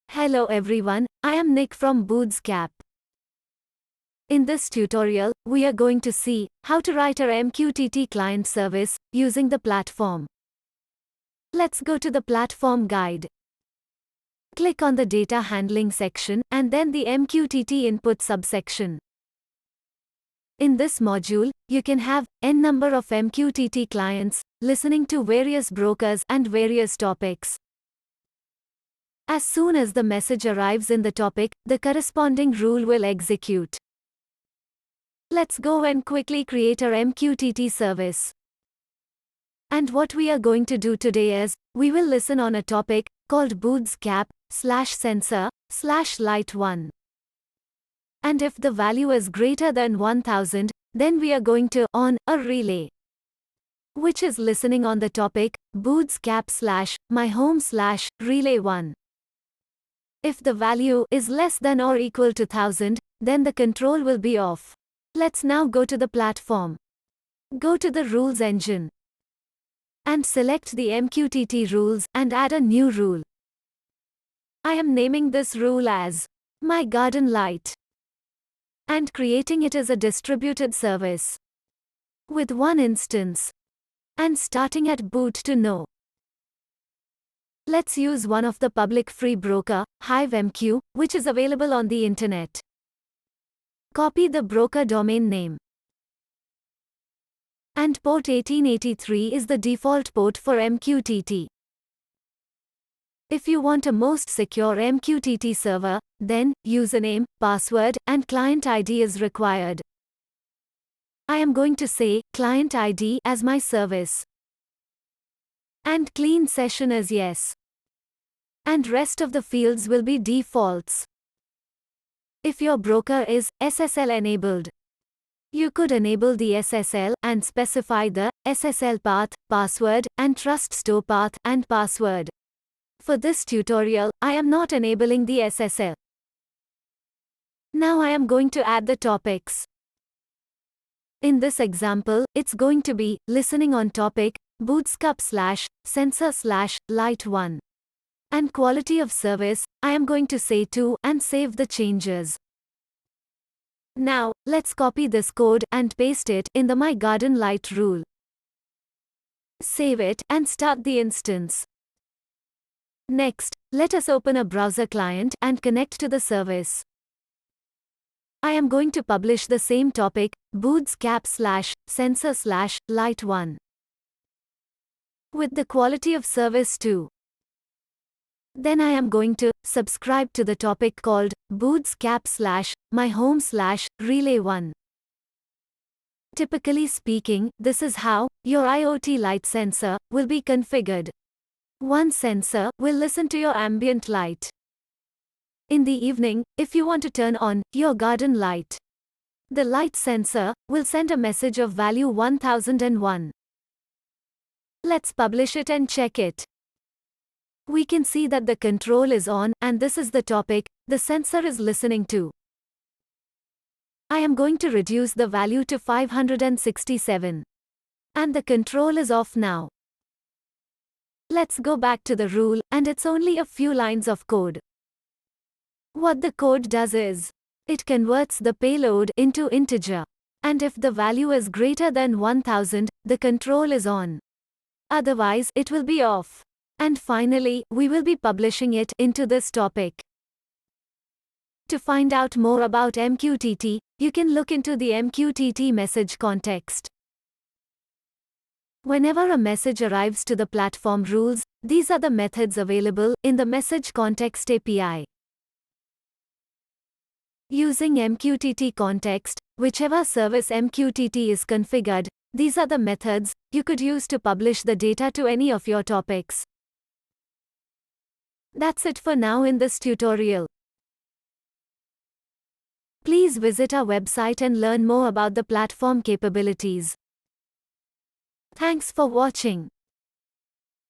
Hello everyone, I am Nick from Bootstrap. In this tutorial, we are going to see how to write our MQTT client service using the platform. Let's go to the platform guide. Click on the data handling section and then the MQTT input subsection. In this module, you can have n number of MQTT clients listening to various brokers and various topics. As soon as the message arrives in the topic, the corresponding rule will execute. Let's go and quickly create our MQTT service. And what we are going to do today is, we will listen on a topic called bootstrap/sensor/light1. And if the value is greater than 1000, then we are going to on a relay, which is listening on the topic bootstrap/myhome/relay1. If the value is less than or equal to 1000, then the control will be off. Let's now go to the platform. Go to the rules engine and select the MQTT rules and add a new rule. I am naming this rule as My Garden Light and creating it as a distributed service with one instance and starting at boot to know. Let's use one of the public free broker, HiveMQ, which is available on the internet. Copy the broker domain name. And port 1883 is the default port for MQTT. If you want a most secure MQTT server, then username, password, and client ID is required. I am going to say client ID as my service. And clean session is yes. And rest of the fields will be defaults. If your broker is SSL enabled, you could enable the SSL and specify the SSL path, password, and trust store path and password. For this tutorial, I am not enabling the SSL. Now I am going to add the topics. In this example, it's going to be listening on topic bootstrap/sensor/light1. And quality of service, I am going to say 2 and save the changes. Now, let's copy this code and paste it in the My Garden Light rule. Save it and start the instance. Next, let us open a browser client and connect to the service. I am going to publish the same topic, bootstrap/sensor/light1. With the quality of service 2. Then I am going to subscribe to the topic called bootstrap/myhome/relay1. Typically speaking, this is how your IoT light sensor will be configured. One sensor will listen to your ambient light. In the evening, if you want to turn on your garden light, the light sensor will send a message of value 1001. Let's publish it and check it. We can see that the control is on and this is the topic the sensor is listening to. I am going to reduce the value to 567. And the control is off now. Let's go back to the rule, and it's only a few lines of code. What the code does is, it converts the payload into integer. And if the value is greater than 1000, the control is on. Otherwise, it will be off. And finally, we will be publishing it into this topic. To find out more about MQTT, you can look into the MQTT message context. Whenever a message arrives to the platform rules, these are the methods available in the message context API. Using MQTT context, whichever service MQTT is configured, these are the methods you could use to publish the data to any of your topics. That's it for now in this tutorial. Please visit our website and learn more about the platform capabilities. Thanks for watching.